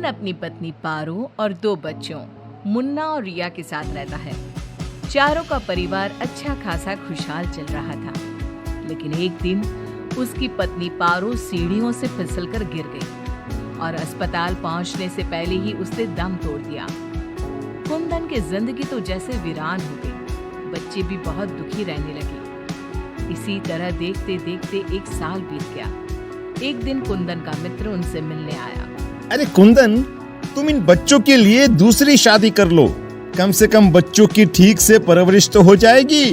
कुंदन अपनी पत्नी पारो और 2 बच्चों मुन्ना और रिया के साथ रहता है। चारों का परिवार अच्छा खासा खुशहाल चल रहा था, लेकिन एक दिन उसकी पत्नी पारो सीढ़ियों से फिसलकर गिर गई और अस्पताल पहुंचने से पहले ही उसने दम तोड़ दिया। कुंदन की जिंदगी तो जैसे वीरान हो गई। बच्चे भी बहुत दुखी रहने लगे। इसी तरह देखते देखते 1 साल बीत गया। एक दिन कुंदन का मित्र उनसे मिलने आया। अरे कुंदन, तुम इन बच्चों के लिए दूसरी शादी कर लो, कम से कम बच्चों की ठीक से परवरिश तो हो जाएगी।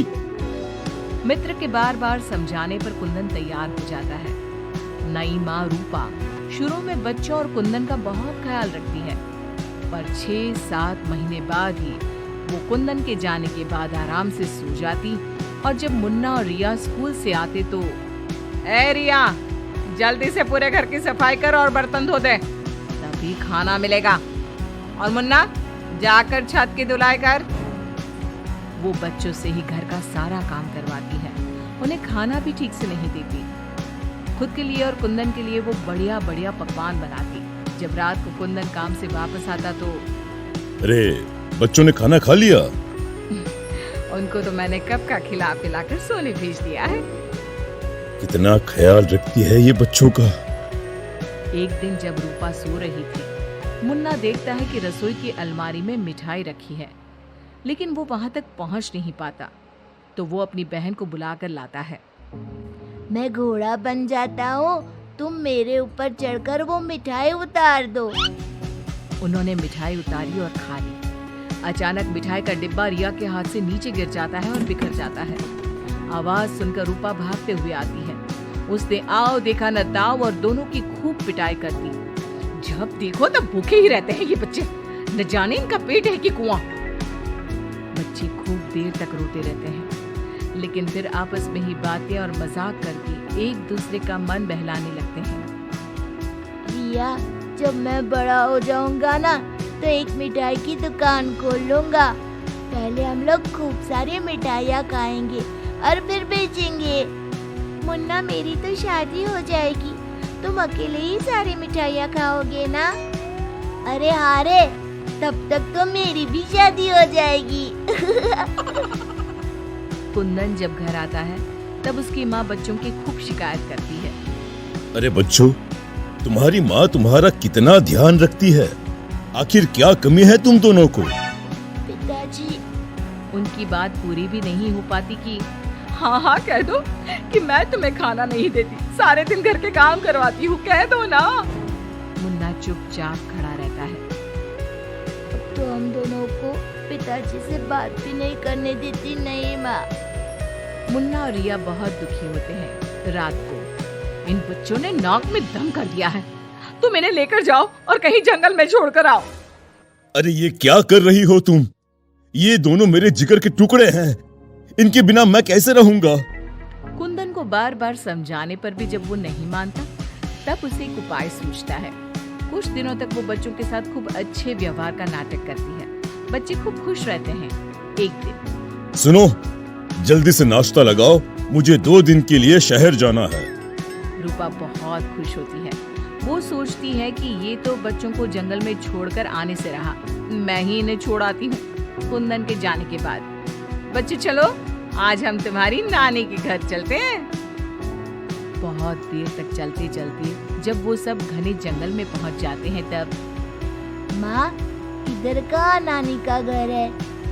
मित्र के बार बार समझाने पर कुंदन तैयार हो जाता है। नई माँ रूपा शुरू में बच्चों और कुंदन का बहुत ख्याल रखती है, पर 6-7 महीने बाद ही वो कुंदन के जाने के बाद आराम से सो जाती। और जब मुन्ना और रिया स्कूल से आते तो, ए रिया, जल्दी से पूरे घर की सफाई कर और बर्तन धो दे, तभी खाना मिलेगा। और मुन्ना, जाकर छत की धुलाई कर। वो बच्चों से ही घर का सारा काम करवाती है। उन्हें खाना भी ठीक से नहीं देती। खुद के लिए और कुंदन के लिए वो बढ़िया बढ़िया पकवान बनाती। जब रात को कुंदन काम से वापस आता तो, अरे बच्चों ने खाना खा लिया? उनको तो मैंने कब का खिला पिलाकर सोने भेज दिया है। कितना ख्याल रखती है ये बच्चों का। एक दिन जब रूपा सो रही थी, मुन्ना देखता है कि रसोई की अलमारी में मिठाई रखी है, लेकिन वो वहां तक पहुंच नहीं पाता। तो वो अपनी बहन को बुलाकर लाता है। मैं घोड़ा बन जाता हूँ, तुम मेरे ऊपर चढ़कर वो मिठाई उतार दो। उन्होंने मिठाई उतारी और खा ली। अचानक मिठाई का डिब्बा रिया के हाथ से नीचे गिर जाता है और बिखर जाता है। आवाज सुनकर रूपा भागते हुए आती है। उसने आओ देखा न ताव और दोनों की खूब पिटाई कर दी। जब देखो तब भूखे ही रहते हैं ये बच्चे, न जाने इनका पेट है कि कुआं। बच्चे खूब देर तक रोते रहते हैं, लेकिन फिर आपस में ही बातें और मजाक करके एक दूसरे का मन बहलाने लगते हैं। रिया, जब मैं बड़ा हो जाऊंगा ना, तो एक मिठाई की दुकान खोल लूंगा। पहले हम लोग खूब सारी मिठाइयाँ खाएंगे और फिर बेचेंगे। मुन्ना, मेरी तो शादी हो जाएगी, तुम अकेले ही सारी मिठाइयाँ खाओगे ना? अरे हाँ रे, तब तक तो मेरी भी शादी हो जाएगी। कुंदन जब घर आता है तब उसकी माँ बच्चों की खूब शिकायत करती है। अरे बच्चों, तुम्हारी माँ तुम्हारा कितना ध्यान रखती है, आखिर क्या कमी है तुम दोनों को? पिताजी, उनकी बात पूरी भी नहीं हो पाती कि हाँ कह दो कि मैं तुम्हें खाना नहीं देती, सारे दिन घर के काम करवाती हूँ, कह दो ना। मुन्ना चुपचाप खड़ा रहता है। अब तो हम दोनों को पिताजी से बात भी नहीं करने देती। नहीं माँ। मुन्ना और रिया बहुत दुखी होते हैं। रात को इन बच्चों ने नाक में दम कर दिया है, तुम इन्हें लेकर जाओ और कहीं जंगल में छोड़कर आओ। अरे ये क्या कर रही हो तुम? ये दोनों मेरे जिगर के टुकड़े हैं, इनके बिना मैं कैसे रहूंगा? कुंदन को बार बार समझाने पर भी जब वो नहीं मानता, तब उसे एक उपाय सूझता है। कुछ दिनों तक वो बच्चों के साथ खूब अच्छे व्यवहार का नाटक करती है। बच्चे खूब खुश रहते हैं। एक दिन, सुनो, जल्दी से नाश्ता लगाओ, मुझे 2 दिन के लिए शहर जाना है। रूपा बहुत खुश होती है। वो सोचती है कि ये तो बच्चों को जंगल में छोड़कर आने से रहा, मैं ही इन्हें छोड़ आती हूँ। कुंदन के जाने के बाद, बच्चे चलो, आज हम तुम्हारी नानी के घर चलते हैं। बहुत देर तक चलते चलते जब वो सब घने जंगल में पहुंच जाते हैं तब, माँ, इधर का नानी का घर है,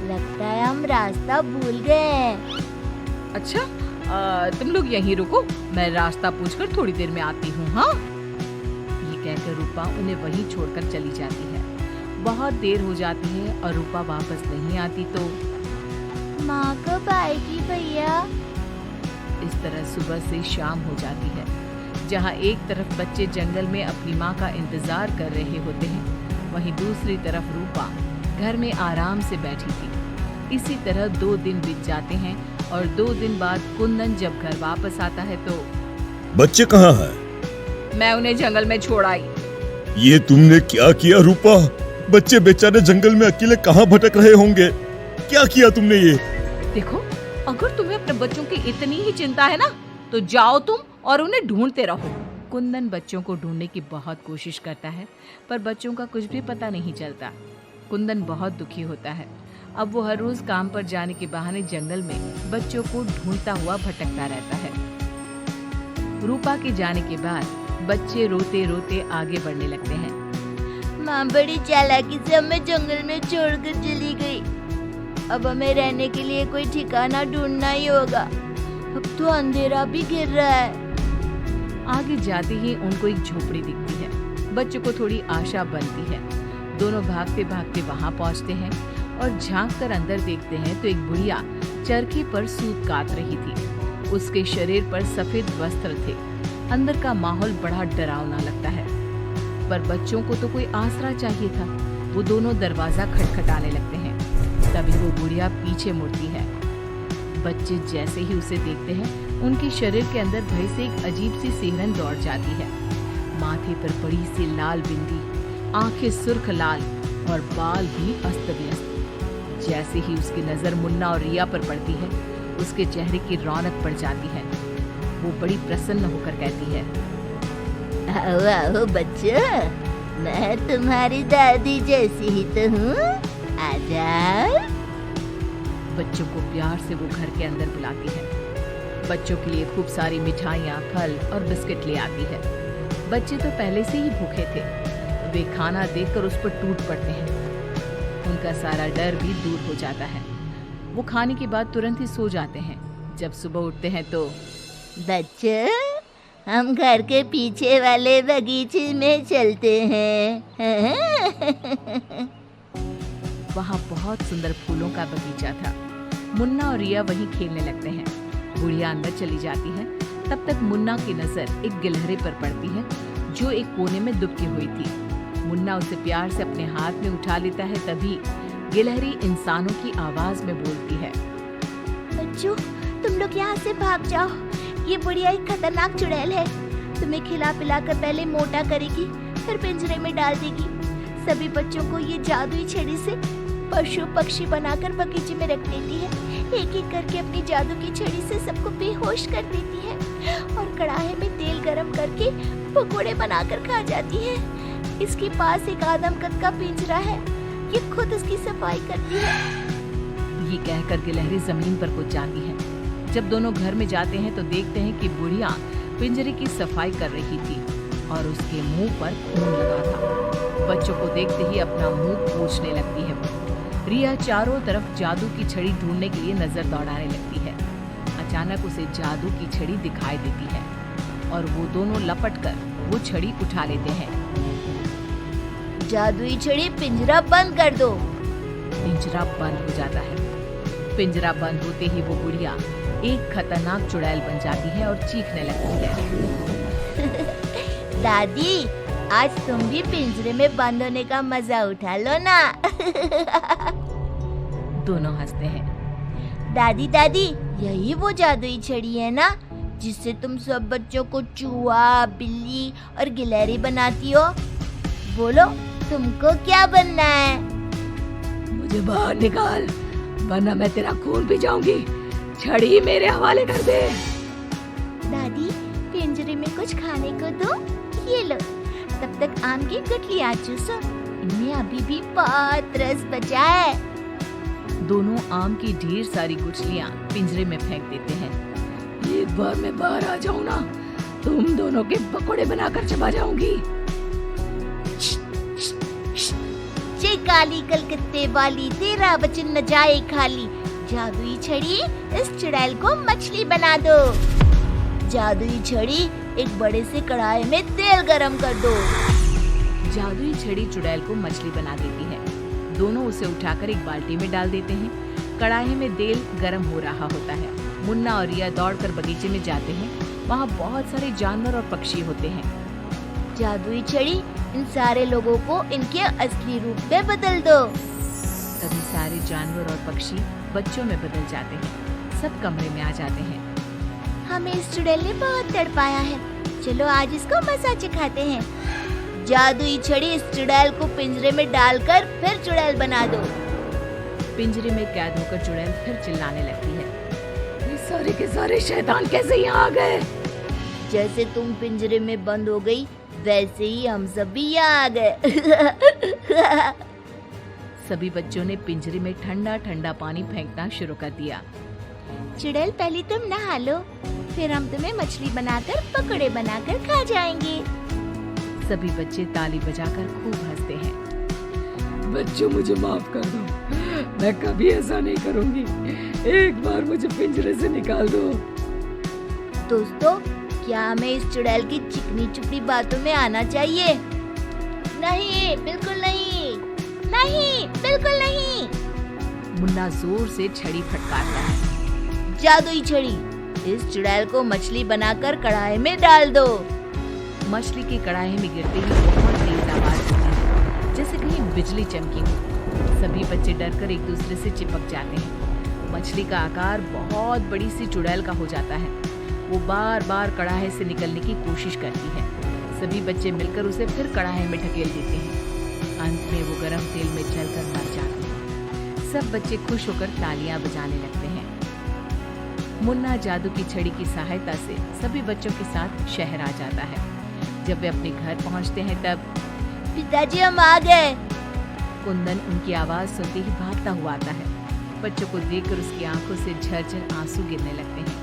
लगता है हम रास्ता भूल गए हैं। अच्छा, तुम लोग यहीं रुको, मैं रास्ता पूछकर थोड़ी देर में आती हूँ। हाँ, ये कहकर रूपा उन्हें वहीं छोड़कर चली जाती है। बहुत देर हो जाती है और रूपा वापस नहीं आती तो माँ कब आएगी भैया? इस तरह सुबह से शाम हो जाती है। जहाँ एक तरफ बच्चे जंगल में अपनी माँ का इंतजार कर रहे होते हैं, वहीं दूसरी तरफ रूपा घर में आराम से बैठी थी। इसी तरह 2 दिन बीत जाते हैं और 2 दिन बाद कुंदन जब घर वापस आता है तो, बच्चे कहाँ हैं? मैं उन्हें जंगल में छोड़ आई। ये तुमने क्या किया रूपा? बच्चे बेचारे जंगल में अकेले कहाँ भटक रहे होंगे? क्या किया तुमने ये? देखो, अगर तुम्हें अपने बच्चों की इतनी ही चिंता है ना, तो जाओ तुम और उन्हें ढूंढते रहो। कुंदन बच्चों को ढूंढने की बहुत कोशिश करता है, पर बच्चों का कुछ भी पता नहीं चलता। कुंदन बहुत दुखी होता है। अब वो हर रोज काम पर जाने के बहाने जंगल में बच्चों को ढूंढता हुआ भटकता रहता है। रूपा के जाने के बाद बच्चे रोते रोते आगे बढ़ने लगते हैं। माँ बड़ी चालाकी से हमें जंगल में छोड़कर चली गई। अब हमें रहने के लिए कोई ठिकाना ढूंढना ही होगा। अब तो अंधेरा भी गिर रहा है। आगे जाते ही उनको एक झोपड़ी दिखती है। बच्चों को थोड़ी आशा बनती है। दोनों भागते भागते वहां पहुंचते हैं और झांक कर अंदर देखते हैं तो एक बुढ़िया चरखी पर सूत काट रही थी। उसके शरीर पर सफेद वस्त्र थे। अंदर का माहौल बड़ा डरावना लगता है, पर बच्चों को तो कोई आसरा चाहिए था। वो दोनों दरवाजा खटखटाने लगते हैं। तभी वो बुढ़िया पीछे मुड़ती है। बच्चे जैसे ही उसे देखते हैं, उनके शरीर के अंदर भय से एक अजीब सी सिहरन दौड़ जाती है। माथे पर बड़ी सी लाल बिंदी, आंखें सुर्ख लाल और बाल भी अस्त व्यस्त। जैसे ही उसकी नजर मुन्ना और रिया पर पड़ती है, उसके चेहरे की रौनक बढ़ जाती है। वो बड़ी प्रसन्न होकर कहती है, आओ आओ बच्चों, मैं तुम्हारी दादी जैसी ही तो हूँ। आ जाओ। बच्चों को प्यार से वो घर के अंदर बुलाती है। बच्चों के लिए खूब सारी मिठाइयाँ, फल और बिस्किट ले आती है। बच्चे तो पहले से ही भूखे थे। वे खाना देखकर उस पर टूट पड़ते हैं। उनका सारा डर भी दूर हो जाता है। वो खाने के बाद तुरंत ही सो जाते हैं। जब सुबह उठते हैं तो बच्चों, हम घर के पीछे वाले बगीचे में चलते हैं। वहाँ बहुत सुंदर फूलों का बगीचा था। मुन्ना और रिया वहीं खेलने लगते हैं। बुढ़िया अंदर चली जाती है। तब तक मुन्ना की नजर एक गिलहरी पर पड़ती है, जो एक कोने में दुबकी हुई थी। मुन्ना उसे प्यार से अपने हाथ में उठा लेता है। तभी गिलहरी इंसानों की आवाज में बोलती है, बच्चों, तुम लोग यहाँ से भाग जाओ। ये बुढ़िया एक खतरनाक चुड़ैल है। तुम्हें खिला पिला कर पहले मोटा करेगी, फिर पिंजरे में डाल देगी। सभी बच्चों को ये जादुई छड़ी से पशु पक्षी बनाकर बगीचे में रख देती है। एक एक करके अपनी जादू की छड़ी से सबको बेहोश कर देती है और कढ़ाई में तेल गरम करके पकोड़े बनाकर खा जाती है। इसके पास एक आदमकद का पिंजरा है। ये खुद उसकी सफाई करती है। ये कहकर गिलहरी जमीन पर कूद जाती है। जब दोनों घर में जाते हैं तो देखते हैं कि बुढ़िया पिंजरे की सफाई कर रही थी और उसके मुंह पर खून लगा था। बच्चों को देखते ही अपना मुंह पोंछने लगती है। रिया चारों तरफ जादू की छड़ी ढूंढने के लिए नजर दौड़ाने लगती है। अचानक उसे जादू की छड़ी दिखाई देती है और वो दोनों लपटकर वो छड़ी उठा लेते हैं। जादुई छड़ी, पिंजरा बंद कर दो। पिंजरा बंद हो जाता है। पिंजरा बंद होते ही वो बुढ़िया एक खतरनाक चुड़ैल बन जाती है और चीखने लगती है। दादी, आज तुम भी पिंजरे में बंद होने का मजा उठा लो ना। दोनों हंसते हैं। दादी दादी, यही वो जादुई छड़ी है ना, जिससे तुम सब बच्चों को चूहा, बिल्ली और गिलहरी बनाती हो। बोलो, तुमको क्या बनना है? मुझे बाहर निकाल, वरना मैं तेरा खून पी जाऊंगी। छड़ी मेरे हवाले कर दे। दादी, पिंजरे में कुछ खाने को दो। ये लो, तब तक आम की गुठलियां चूसो। इनमें अभी भी बहुत रस बचा है। दोनों आम की ढेर सारी गुठलियां पिंजरे में फेंक देते हैं। एक बार मैं बाहर आ जाऊं ना, तुम दोनों के पकोड़े बनाकर चबा जाऊंगी। जे काली कलकत्ते वाली, तेरा वचन न जाए खाली। जादुई छड़ी, इस चुड़ैल को मछली बना दो। जादुई छड़ी, एक बड़े से कढ़ाई में तेल गरम कर दो। जादुई छड़ी चुड़ैल को मछली बना देती है। दोनों उसे उठाकर एक बाल्टी में डाल देते हैं। कढ़ाई में तेल गरम हो रहा होता है। मुन्ना और रिया दौड़कर बगीचे में जाते हैं। वहाँ बहुत सारे जानवर और पक्षी होते हैं। जादुई छड़ी, इन सारे लोगों को इनके असली रूप में बदल दो। तभी सारे जानवर और पक्षी बच्चों में बदल जाते हैं। सब कमरे में आ जाते हैं। हमें इस चुड़ैल ने बहुत तड़पाया है, चलो आज इसको मजा चखाते हैं। जादुई छड़ी, इस चुड़ैल को पिंजरे में डालकर फिर चुड़ैल बना दो। पिंजरे में कैद होकर चुड़ैल फिर चिल्लाने लगती है, ये सारे के सारे शैतान कैसे यहाँ आ गए? जैसे तुम पिंजरे में बंद हो गई वैसे ही हम सब भी यहाँ आ गए। सभी बच्चों ने पिंजरे में ठंडा ठंडा पानी फेंकना शुरू कर दिया। चुड़ैल पहले तुम नहा लो, फिर हम तुम्हें मछली बनाकर पकौड़े बनाकर खा जाएंगे। सभी बच्चे ताली बजाकर खूब हंसते हैं। बच्चों मुझे माफ कर दो, मैं कभी ऐसा नहीं करूंगी। एक बार मुझे पिंजरे से निकाल दो। दोस्तों, क्या हमें इस चुड़ैल की चिकनी चुपड़ी बातों में आना चाहिए? नहीं, बिल्कुल नहीं, नहीं, बिल्कुल नहीं। मुन्ना जोर से छड़ी फटकारता है। जादुई छड़ी, इस चुड़ैल को मछली बनाकर कढ़ाई में डाल दो। मछली की कढ़ाई में गिरते ही बहुत तेज आवाज होती है, जैसे कहीं बिजली चमकी हो। सभी बच्चे डरकर एक दूसरे से चिपक जाते हैं। मछली का आकार बहुत बड़ी सी चुड़ैल का हो जाता है। वो बार बार कढ़ाई से निकलने की कोशिश करती है। सभी बच्चे मिलकर उसे फिर कढ़ाई में ढकेल देते हैं। अंत में वो गर्म तेल में जलकर मर जाती है। सब बच्चे खुश होकर तालियां बजाने लगते हैं। मुन्ना जादू की छड़ी की सहायता से सभी बच्चों के साथ शहर आ जाता है। जब वे अपने घर पहुंचते हैं तब पिताजी, हम आ गए। कुंदन उनकी आवाज सुनते ही भागता हुआ आता है। बच्चों को देखकर उसकी आंखों से झरझर आंसू गिरने लगते हैं।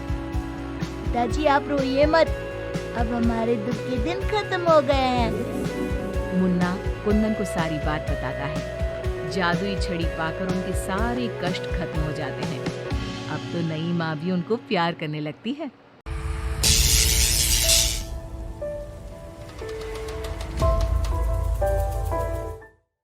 पिताजी, आप रोइए मत, अब हमारे दुख के दिन खत्म हो गए हैं। मुन्ना कुंदन को सारी बात बताता है। जादुई छड़ी पाकर उनके सारे कष्ट खत्म हो जाते हैं। अब तो नई माँ भी उनको प्यार करने लगती है।